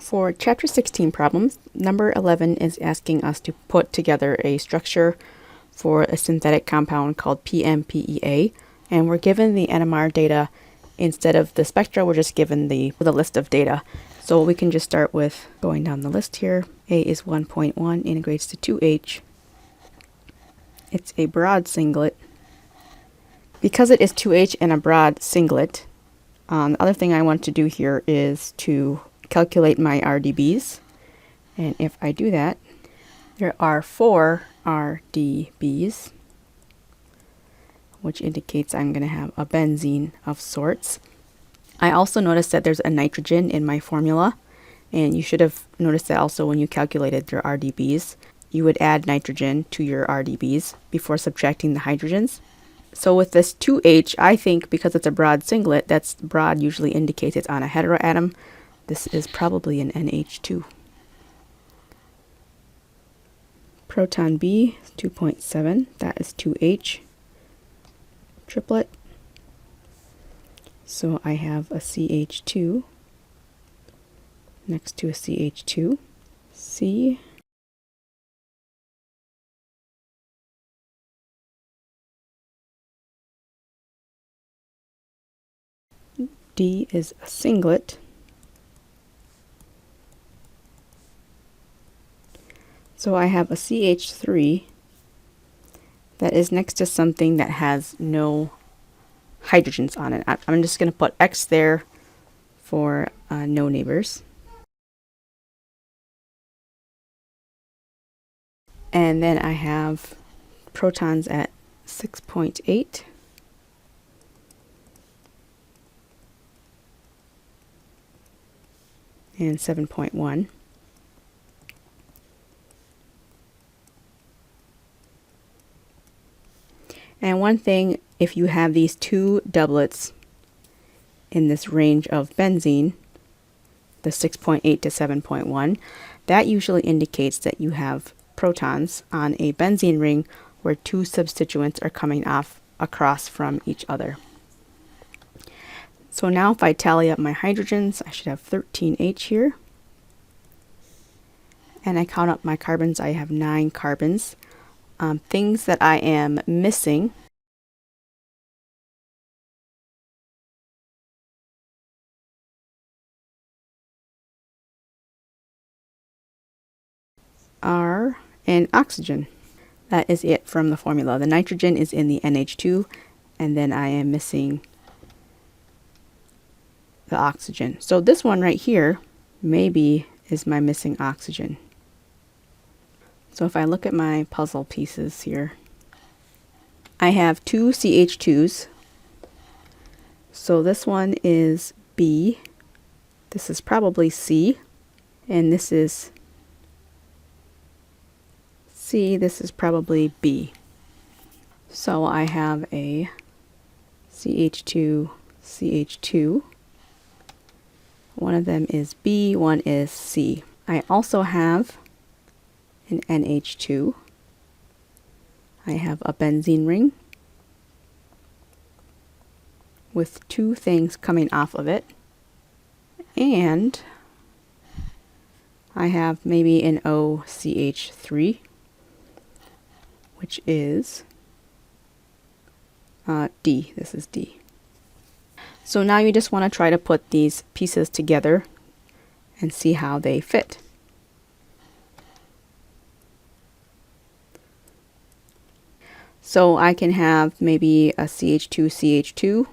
For Chapter 16 problems, number 11 is asking us to put together a structure for a synthetic compound called PMPEA, and we're given the NMR data instead of the spectra. We're just given the list of data. So we can just start with going down the list here. A is 1.1, integrates to 2H. It's a broad singlet. Because it is 2H and a broad singlet, the other thing I want to do here is to calculate my RDBs. And if I do that, there are 4 RDBs, which indicates I'm going to have a benzene of sorts. I also noticed that there's a nitrogen in my formula, and you should have noticed that also when you calculated your RDBs. You would add nitrogen to your RDBs before subtracting the hydrogens. So with this 2H, I think because it's a broad singlet, that's broad usually indicates it's on a heteroatom. This is probably an NH2. Proton B is 2.7, that is 2H triplet. So I have a CH2 next to a CH2, C, D is a singlet. So I have a CH3 that is next to something that has no hydrogens on it. I'm just going to put X there for no neighbors. And then I have protons at 6.8. And 7.1. And one thing, if you have these two doublets in this range of benzene, the 6.8 to 7.1, that usually indicates that you have protons on a benzene ring where two substituents are coming off across from each other. So now if I tally up my hydrogens, I should have 13H here. And I count up my carbons, I have 9 carbons. Things that I am missing are an oxygen. That is it from the formula. The nitrogen is in the NH2, and then I am missing the oxygen. So this one right here maybe is my missing oxygen. So if I look at my puzzle pieces here, I have 2 CH2s. So this one is B, this is probably C, and this is C, this is probably B. So I have a CH2, CH2. One of them is B, one is C. I also have an NH2. I have a benzene ring with 2 things coming off of it. And I have maybe an OCH3, which is D. This is D. So now you just want to try to put these pieces together and see how they fit. So I can have maybe a CH2, CH2,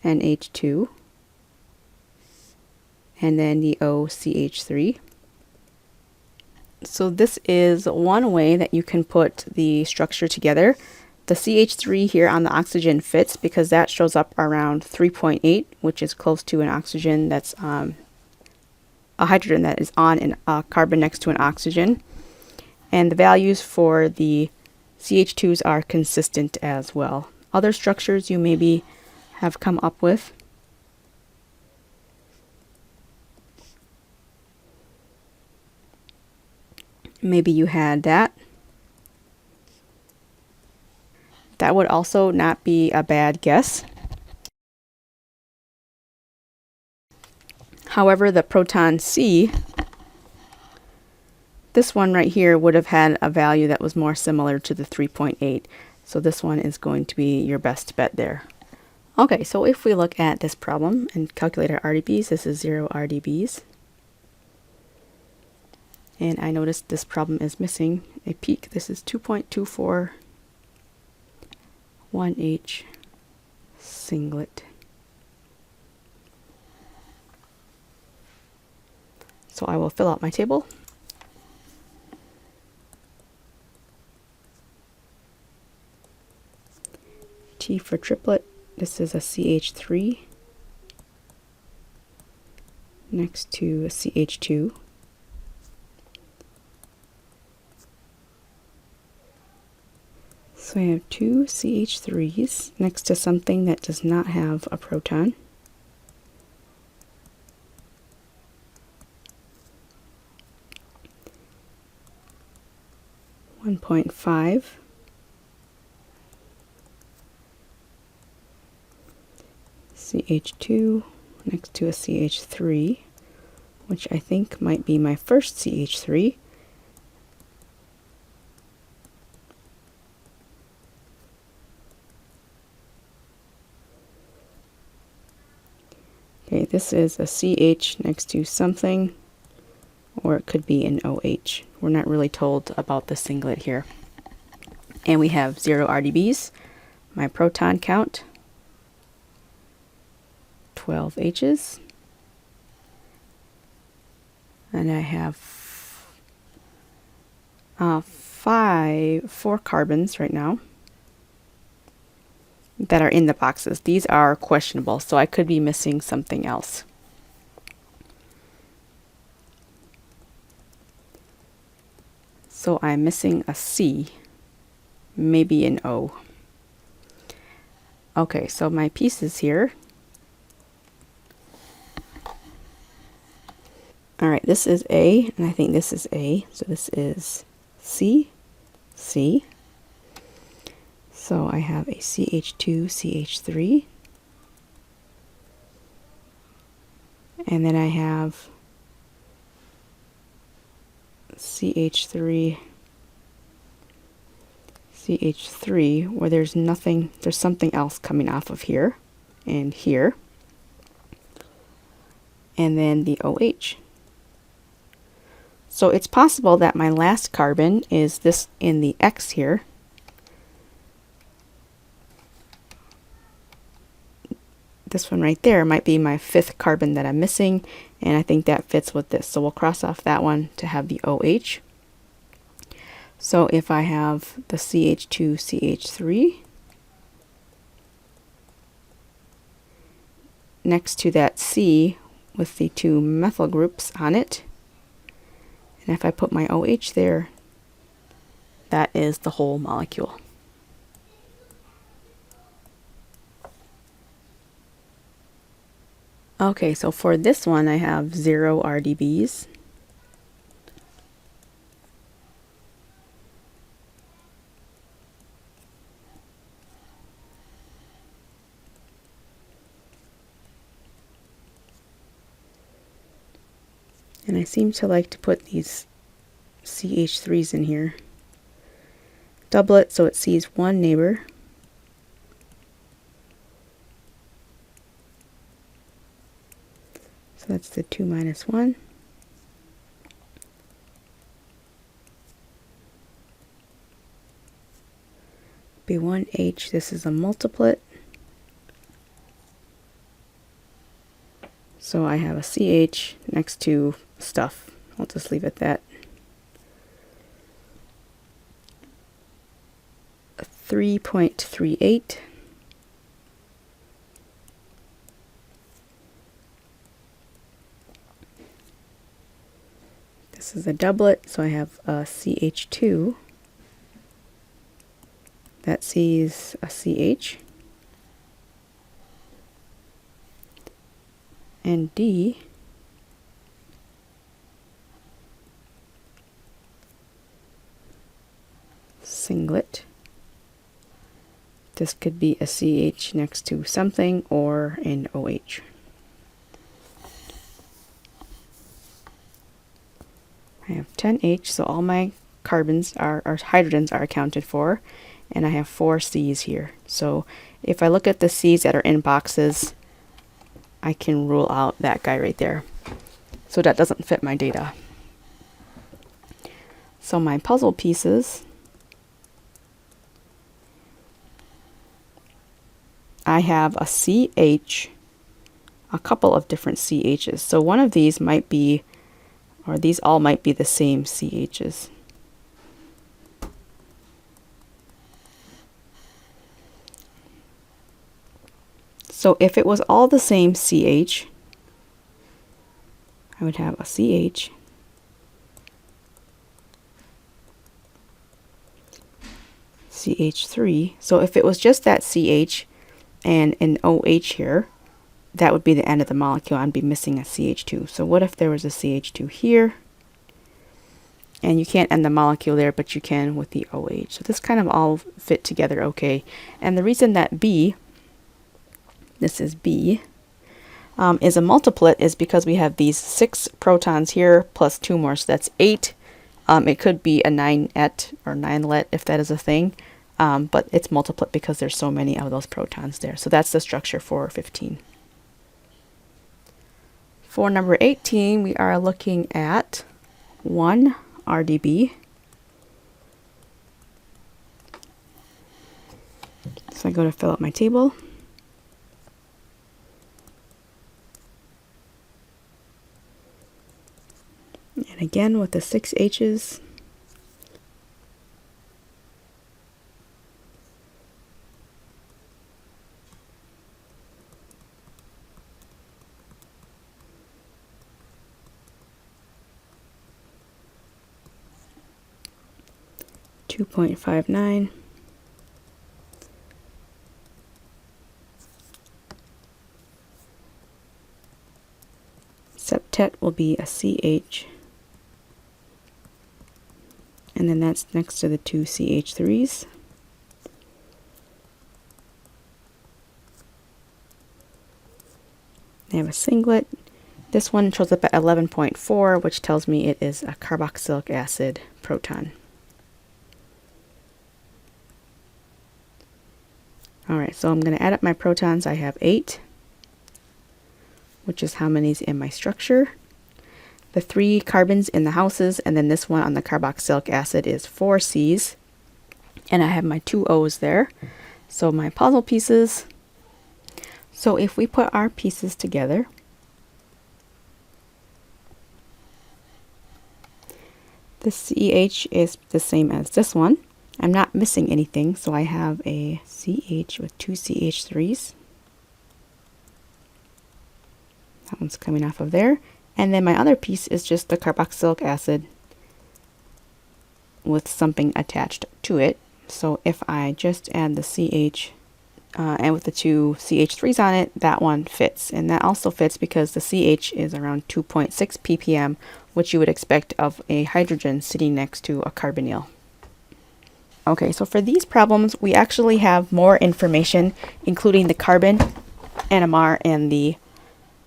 NH2, and then the OCH3. So this is one way that you can put the structure together. The CH3 here on the oxygen fits because that shows up around 3.8, which is close to an oxygen that's a hydrogen that is on a carbon next to an oxygen. And the values for the CH2s are consistent as well. Other structures you maybe have come up with. Maybe you had that. That would also not be a bad guess. However, the proton C, this one right here, would have had a value that was more similar to the 3.8. So this one is going to be your best bet there. Okay, so if we look at this problem and calculate our RDBs, this is 0 RDBs. And I noticed this problem is missing a peak. This is 2.24 1H singlet. So I will fill out my table. T for triplet, this is a CH3 next to a CH2. So I have two CH3s next to something that does not have a proton. .5 CH2 next to a CH3, which I think might be my first CH3. Okay, this is a CH next to something, or it could be an OH. We're not really told about the singlet here. And we have 0 RDBs. My proton count, 12 H's. And I have 4 carbons right now that are in the boxes. These are questionable, so I could be missing something else. So I'm missing a C, maybe an O. Okay, so my pieces here. Alright, this is A, and I think this is A, so this is C, C. So I have a CH2, CH3. And then I have CH3, CH3, where there's nothing, there's something else coming off of here and here. And then the OH. So it's possible that my last carbon is this in the X here. This one right there might be my 5th carbon that I'm missing, and I think that fits with this. So we'll cross off that one to have the OH. So if I have the CH2, CH3 next to that C with the 2 methyl groups on it, and if I put my OH there, that is the whole molecule. Okay, so for this one I have 0 RDBs. And I seem to like to put these CH3s in here. Doublet, so it sees one neighbor. So that's the 2 minus 1. Be 1H, this is a multiplet. So I have a CH next to stuff. I'll just leave it that. 3.38. This is a doublet, so I have a CH2 that sees a CH. And D singlet. This could be a CH next to something or an OH. 10H, so all my carbons are, or hydrogens are accounted for, and I have 4 C's here. So if I look at the C's that are in boxes, I can rule out that guy right there. So that doesn't fit my data. So my puzzle pieces, I have a CH, a couple of different CHs. So one of these might be, or these all might be the same CHs. So if it was all the same CH, I would have a CH, CH3. So if it was just that CH and an OH here, that would be the end of the molecule. I'd be missing a CH2. So what if there was a CH2 here? And you can't end the molecule there, but you can with the OH. So this kind of all fit together okay. And the reason that B, this is B, is a multiplet is because we have these 6 protons here plus 2 more, so that's 8. It could be a 9-et or 9-let if that is a thing, but it's multiplet because there's so many of those protons there. So that's the structure for 15. For number 18, we are looking at 1 RDB. So I go to fill out my table. And again with the 6 H's. .59. Septet will be a CH. And then that's next to the 2 CH3s. They have a singlet. This one shows up at 11.4, which tells me it is a carboxylic acid proton. Alright, so I'm going to add up my protons. I have 8, which is how many's in my structure. The 3 carbons in the houses, and then this one on the carboxylic acid is 4 C's. And I have my 2 O's there. So my puzzle pieces. So if we put our pieces together, the CH is the same as this one. I'm not missing anything, so I have a CH with 2 CH3s. That one's coming off of there. And then my other piece is just the carboxylic acid with something attached to it. So if I just add the CH and with the 2 CH3s on it, that one fits. And that also fits because the CH is around 2.6 ppm, which you would expect of a hydrogen sitting next to a carbonyl. Okay, so for these problems, we actually have more information, including the carbon, NMR, and the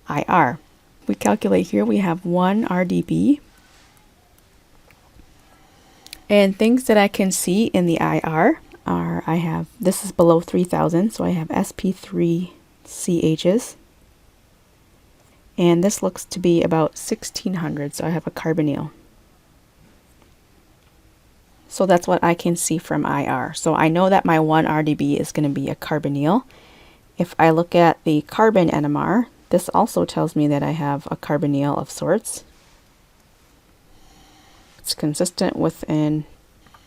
IR. We calculate here, we have 1 RDB. And things that I can see in the IR are, I have, this is below 3000, so I have sp3 CHs. And this looks to be about 1600, so I have a carbonyl. So that's what I can see from IR. So I know that my 1 RDB is going to be a carbonyl. If I look at the carbon NMR, this also tells me that I have a carbonyl of sorts. It's consistent with an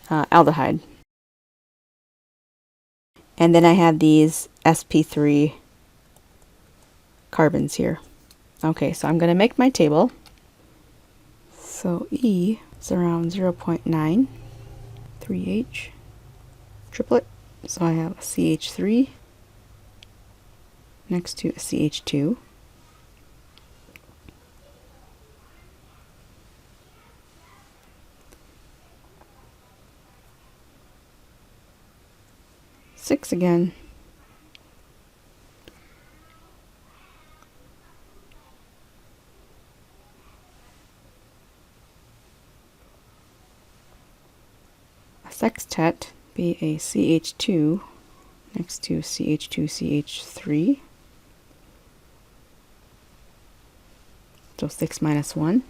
aldehyde. And then I have these sp3 carbons here. Okay, so I'm going to make my table. So E is around 0.9, 3H, triplet. So I have a CH3 next to a CH2. Six again. sextet be a CH2 next to CH2CH3. So 6 minus 1.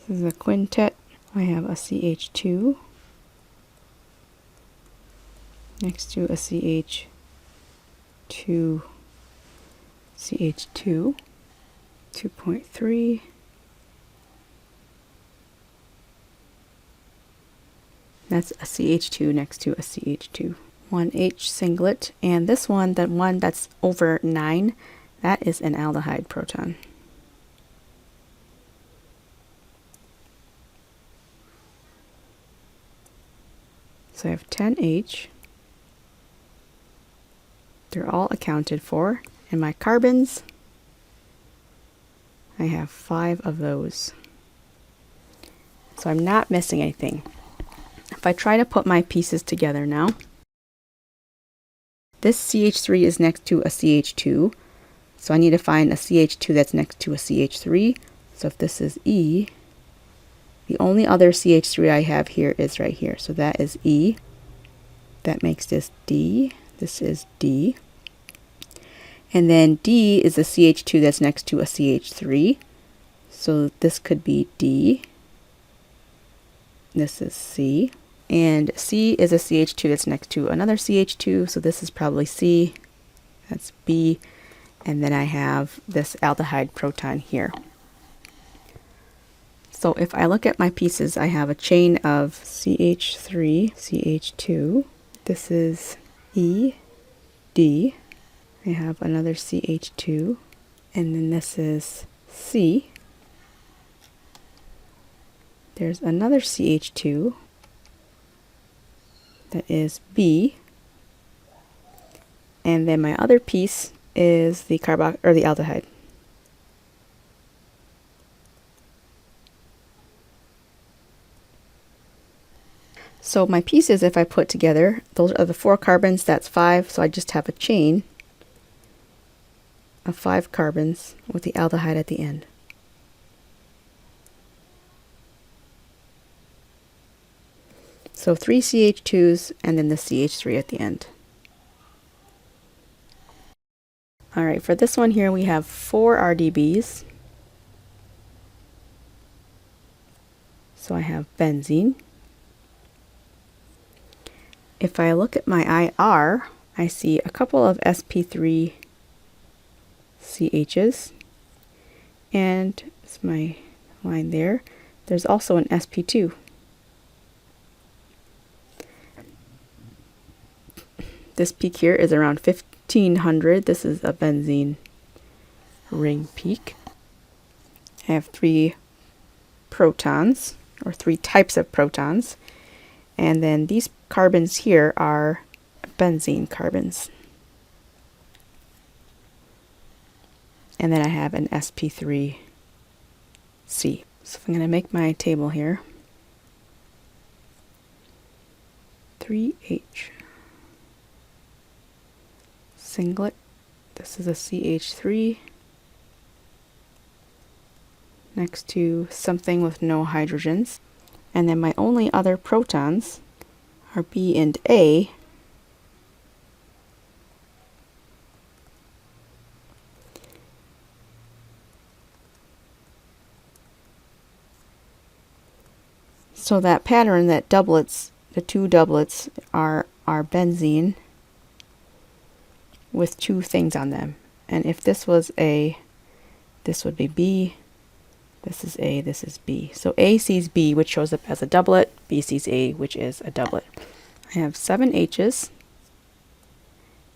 This is a quintet. I have a CH2 next to a CH2, CH2, 2.3. That's a CH2 next to a CH2. 1H singlet, and this one, the one that's over 9, that is an aldehyde proton. So I have 10H. They're all accounted for. And my carbons, I have 5 of those. So I'm not missing anything. If I try to put my pieces together now, this CH3 is next to a CH2. So I need to find a CH2 that's next to a CH3. So if this is E, the only other CH3 I have here is right here. So that is E. That makes this D. This is D. And then D is a CH2 that's next to a CH3. So this could be D. This is C. And C is a CH2 that's next to another CH2. So this is probably C. That's B. And then I have this aldehyde proton here. So if I look at my pieces, I have a chain of CH3, CH2. This is E, D. I have another CH2. And then this is C. There's another CH2. That is B. And then my other piece is the the aldehyde. So my pieces, if I put together, those are the 4 carbons, that's 5, so I just have a chain of 5 carbons with the aldehyde at the end. So 3 CH2s and then the CH3 at the end. Alright, for this one here we have 4 RDBs. So I have benzene. If I look at my IR, I see a couple of sp3 CHs, and it's my line there. There's also an sp2. This peak here is around 1500. This is a benzene ring peak. I have 3 protons, or 3 types of protons. And then these carbons here are benzene carbons. And then I have an sp3C. So if I'm going to make my table here, 3H singlet, this is a CH3 next to something with no hydrogens. And then my only other protons are B and A. So that pattern, that doublets, the 2 doublets are benzene with 2 things on them. And if this was A, this would be B. This is A, this is B. So A sees B, which shows up as a doublet. B sees A, which is a doublet. I have 7 H's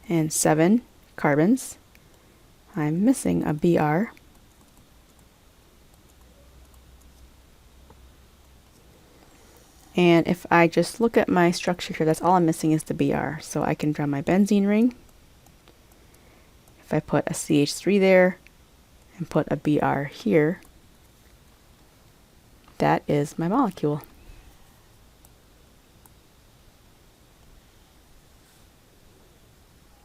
and 7 carbons. I'm missing a Br. And if I just look at my structure here, that's all I'm missing is the Br. So I can draw my benzene ring. If I put a CH3 there and put a Br here, that is my molecule.